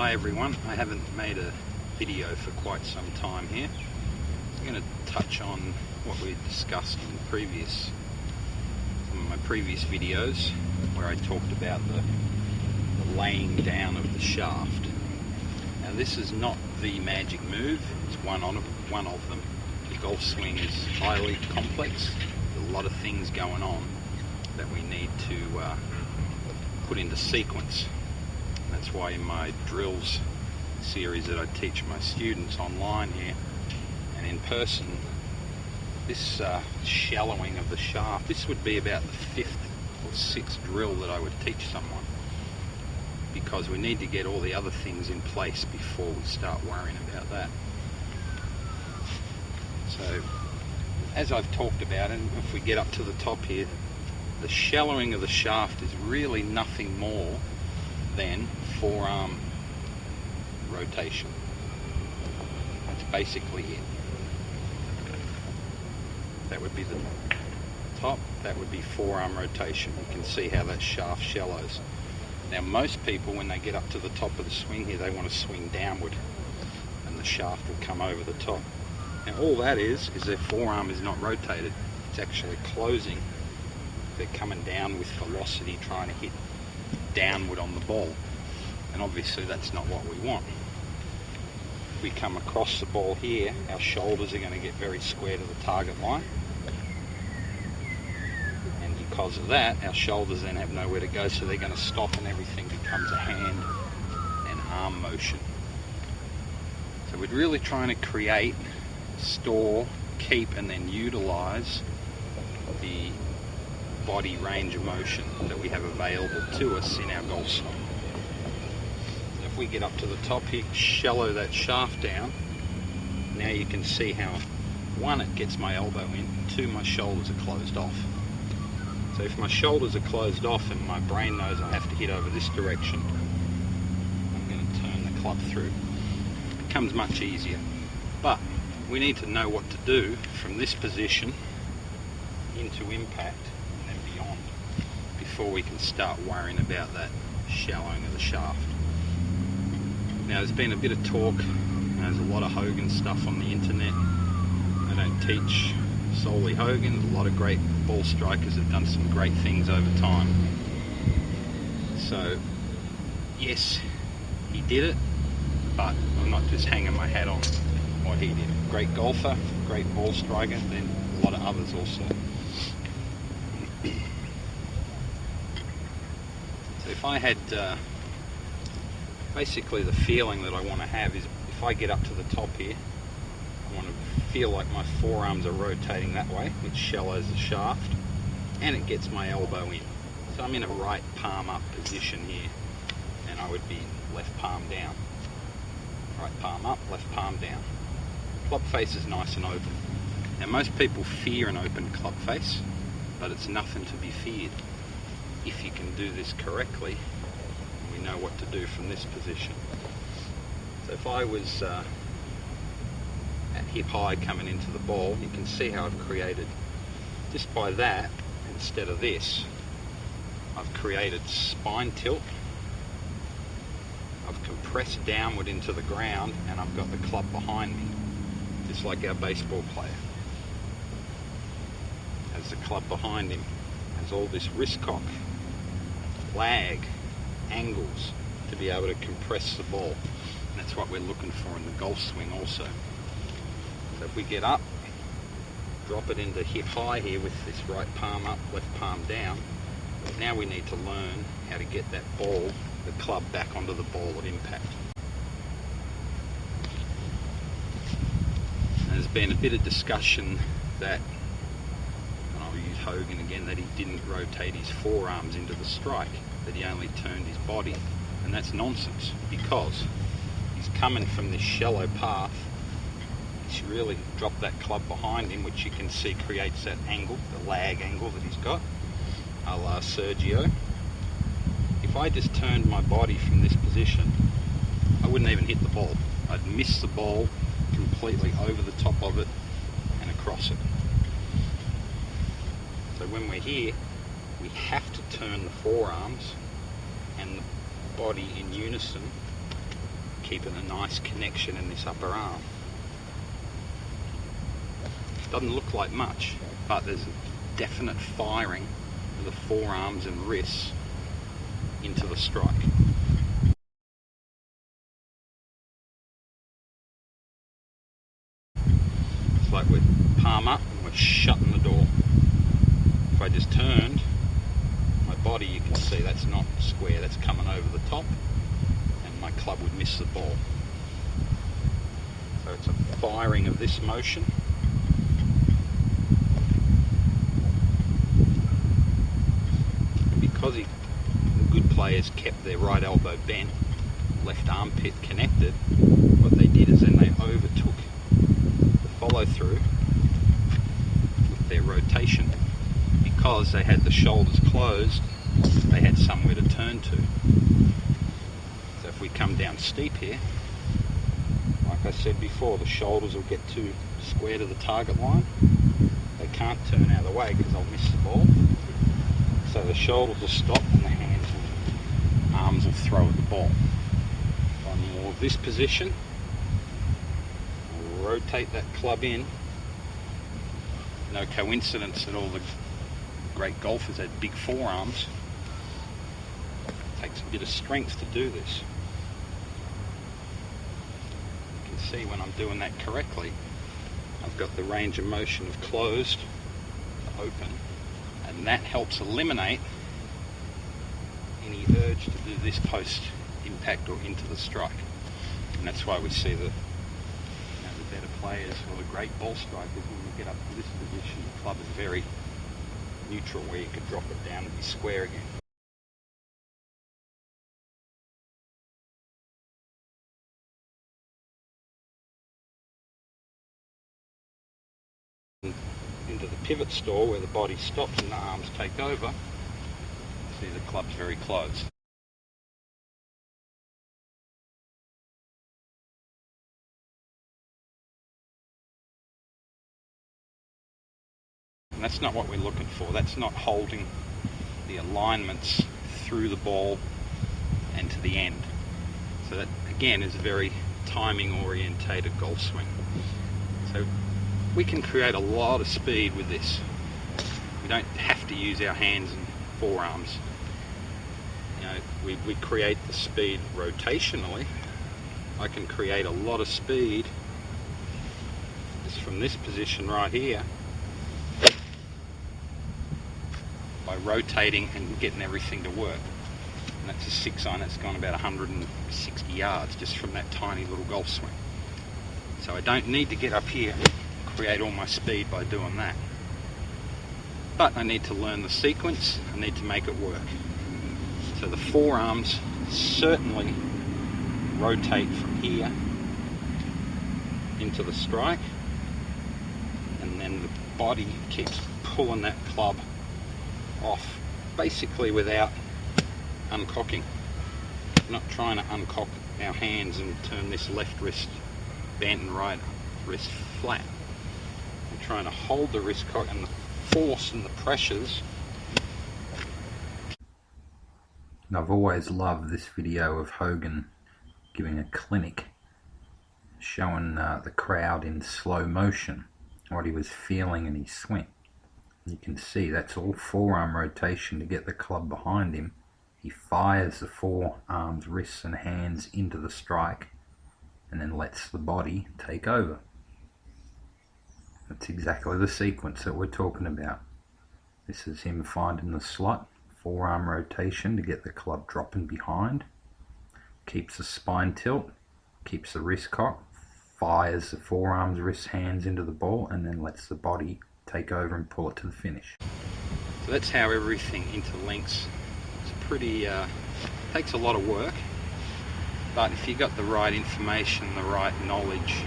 Hi everyone, I haven't made a video for quite some time here. I'm going to touch on what we discussed in some of my previous videos where I talked about the laying down of the shaft. Now this is not the magic move, it's one of them. The golf swing is highly complex, there's a lot of things going on that we need to put into sequence. That's why in my drills series that I teach my students online here and in person, this shallowing of the shaft, this would be about the fifth or sixth drill that I would teach someone, because we need to get all the other things in place before we start worrying about that. So as I've talked about, and if we get up to the top here, the shallowing of the shaft is really nothing more than forearm rotation. That's basically it. That would be the top, that would be forearm rotation. You can see how that shaft shallows. Now most people, when they get up to the top of the swing here, they want to swing downward and the shaft will come over the top. Now all that is their forearm is not rotated, it's actually closing. They're coming down with velocity, trying to hit downward on the ball, and obviously that's not what we want. If we come across the ball here, our shoulders are going to get very square to the target line, and because of that our shoulders then have nowhere to go, so they're going to stop and everything becomes a hand and arm motion. So we're really trying to create, store, keep and then utilize the body range of motion that we have available to us in our golf swing. So if we get up to the top here, shallow that shaft down, now you can see how, one, it gets my elbow in, two, my shoulders are closed off. So if my shoulders are closed off and my brain knows I have to hit over this direction, I'm going to turn the club through. It becomes much easier. But we need to know what to do from this position into impact before we can start worrying about that shallowing of the shaft. Now there's been a bit of talk, there's a lot of Hogan stuff on the internet. I don't teach solely Hogan, there's a lot of great ball strikers that have done some great things over time. So yes, he did it, but I'm not just hanging my hat on what he did. Great golfer, great ball striker, then a lot of others also. So if I had, basically the feeling that I want to have is, if I get up to the top here, I want to feel like my forearms are rotating that way, which shallows the shaft, and it gets my elbow in. So I'm in a right palm up position here, and I would be left palm down. Right palm up, left palm down. Club face is nice and open. Now most people fear an open club face, but it's nothing to be feared. If you can do this correctly, we know what to do from this position. So if I was at hip high coming into the ball, you can see how I've created, just by that, instead of this, I've created spine tilt, I've compressed downward into the ground, and I've got the club behind me, just like our baseball player. Has the club behind him, has all this wrist cock, lag, angles to be able to compress the ball. And that's what we're looking for in the golf swing also. So if we get up, drop it into hip high here with this right palm up, left palm down, now we need to learn how to get that ball, the club, back onto the ball at impact. And there's been a bit of discussion that, Hogan again, that he didn't rotate his forearms into the strike, that he only turned his body, and that's nonsense, because he's coming from this shallow path. He should really drop that club behind him, which you can see creates that angle, the lag angle that he's got, a la Sergio. If I just turned my body from this position, I wouldn't even hit the ball. I'd miss the ball completely over the top of it and across it. So when we're here, we have to turn the forearms and the body in unison keeping a nice connection in this upper arm. Doesn't look like much, but there's a definite firing of the forearms and wrists into the strike. It's like we're palm up and we're shutting the door. If I just turned my body, you can see that's not square, that's coming over the top, and my club would miss the ball. So it's a firing of this motion. Because the good players kept their right elbow bent, left armpit connected, what they did is then they overtook the follow through with their rotation. Because they had the shoulders closed, they had somewhere to turn to. So if we come down steep here, like I said before, the shoulders will get too square to the target line. They can't turn out of the way because they'll miss the ball. So the shoulders will stop and the hands and arms will throw at the ball. On more of this position, I'll rotate that club in. No coincidence that all the great golfers had big forearms. It takes a bit of strength to do this. You can see when I'm doing that correctly, I've got the range of motion of closed to open, and that helps eliminate any urge to do this post impact or into the strike. And that's why we see the better players or the great ball strikers, when we get up to this position, the club is very neutral, where you could drop it down and be square again. Into the pivot stall where the body stops and the arms take over, see the club's very close. And that's not what we're looking for. That's not holding the alignments through the ball and to the end. So that again is a very timing orientated golf swing. So we can create a lot of speed with this. We don't have to use our hands and forearms. You know, we create the speed rotationally. I can create a lot of speed just from this position right here by rotating and getting everything to work. And that's a 6-iron that's gone about 160 yards just from that tiny little golf swing. So I don't need to get up here and create all my speed by doing that. But I need to learn the sequence, I need to make it work. So the forearms certainly rotate from here into the strike, and then the body keeps pulling that club off, basically without uncocking. I'm not trying to uncock our hands and turn this left wrist bent and right wrist flat. I'm trying to hold the wrist cock and the force and the pressures. I've always loved this video of Hogan giving a clinic, showing the crowd in slow motion what he was feeling in his swing. You can see that's all forearm rotation to get the club behind him. He fires the forearms, wrists and hands into the strike and then lets the body take over. That's exactly the sequence that we're talking about. This is him finding the slot, forearm rotation to get the club dropping behind, keeps the spine tilt, keeps the wrist cock, fires the forearms, wrists, hands into the ball, and then lets the body take over and pull it to the finish. So that's how everything interlinks. It's pretty, takes a lot of work, but if you got the right information, the right knowledge,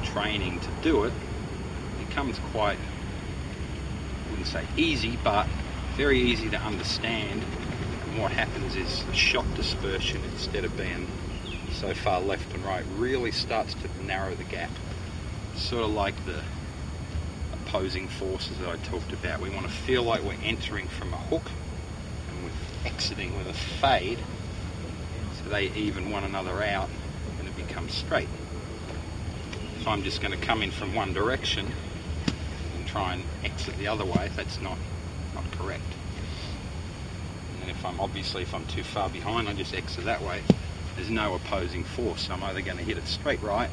training to do it, it becomes quite, I wouldn't say easy, but very easy to understand. And what happens is the shot dispersion, instead of being so far left and right, really starts to narrow the gap. Sort of like the opposing forces that I talked about. We want to feel like we're entering from a hook and we're exiting with a fade, so they even one another out becomes straight. If I'm just going to come in from one direction and try and exit the other way, that's not correct. And if I'm too far behind, I just exit that way. There's no opposing force, so I'm either going to hit it straight right,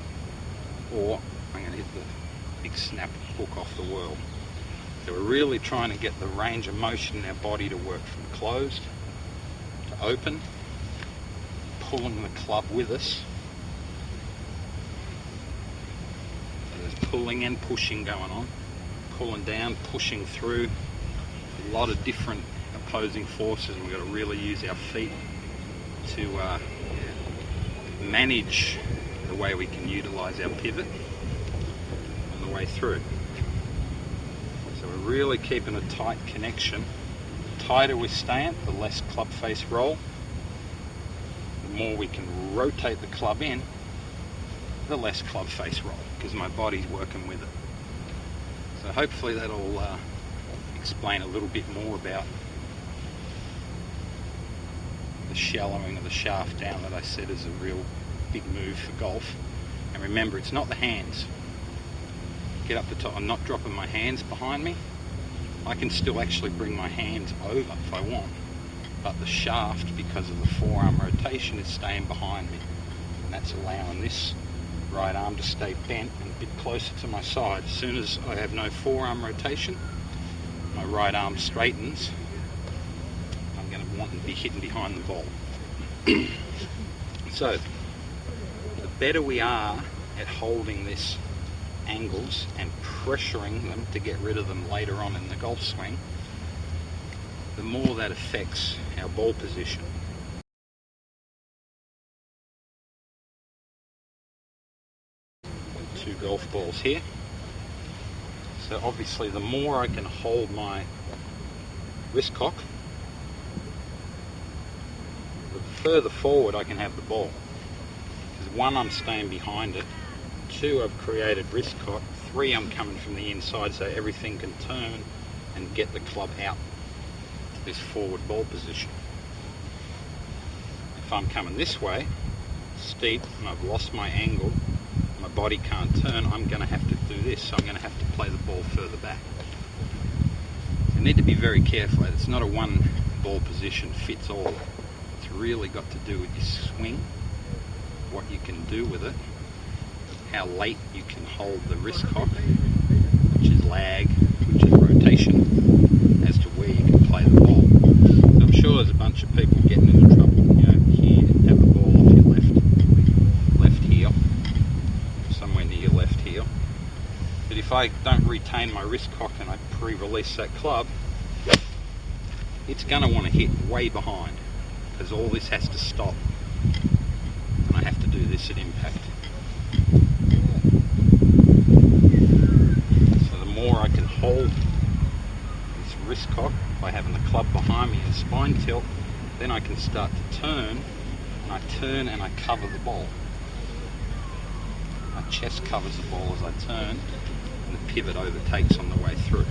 or I'm going to hit the big snap hook off the whirl. So we're really trying to get the range of motion in our body to work from closed to open, pulling the club with us. So there's pulling and pushing going on, pulling down, pushing through, a lot of different opposing forces. We've got to really use our feet to manage the way we can utilize our pivot on the way through. So we're really keeping a tight connection. The tighter we stand, the less club face roll. The more we can rotate the club in, the less club face roll, because my body's working with it. So hopefully that'll explain a little bit more about the shallowing of the shaft down that I said is a real big move for golf. And remember, it's not the hands. Get up the top. I'm not dropping my hands behind me. I can still actually bring my hands over if I want, but the shaft, because of the forearm rotation, is staying behind me, and that's allowing this right arm to stay bent and a bit closer to my side. As soon as I have no forearm rotation, my right arm straightens, I'm going to want to be hitting behind the ball. So the better we are at holding this angles and pressuring them to get rid of them later on in the golf swing, the more that affects our ball position. Two golf balls here. So obviously the more I can hold my wrist cock, the further forward I can have the ball. Because one, I'm staying behind it. Two, I've created wrist cock. Three, I'm coming from the inside so everything can turn and get the club out to this forward ball position. If I'm coming this way, steep, and I've lost my angle, my body can't turn, I'm going to have to do this, so I'm going to have to play the ball further back. So you need to be very careful. It's not a one ball position fits all. It's really got to do with your swing, what you can do with it, how late you can hold the wrist cock, which is lag, which is rotation, as to where you can play the ball. So I'm sure there's a bunch of people getting into trouble, here, have the ball off your left heel, somewhere near your left heel. But if I don't retain my wrist cock and I pre-release that club, it's going to want to hit way behind, because all this has to stop, and I have to do this at impact. I can hold this wrist cock by having the club behind me and spine tilt, then I can start to turn, and I turn and I cover the ball. My chest covers the ball as I turn, and the pivot overtakes on the way through.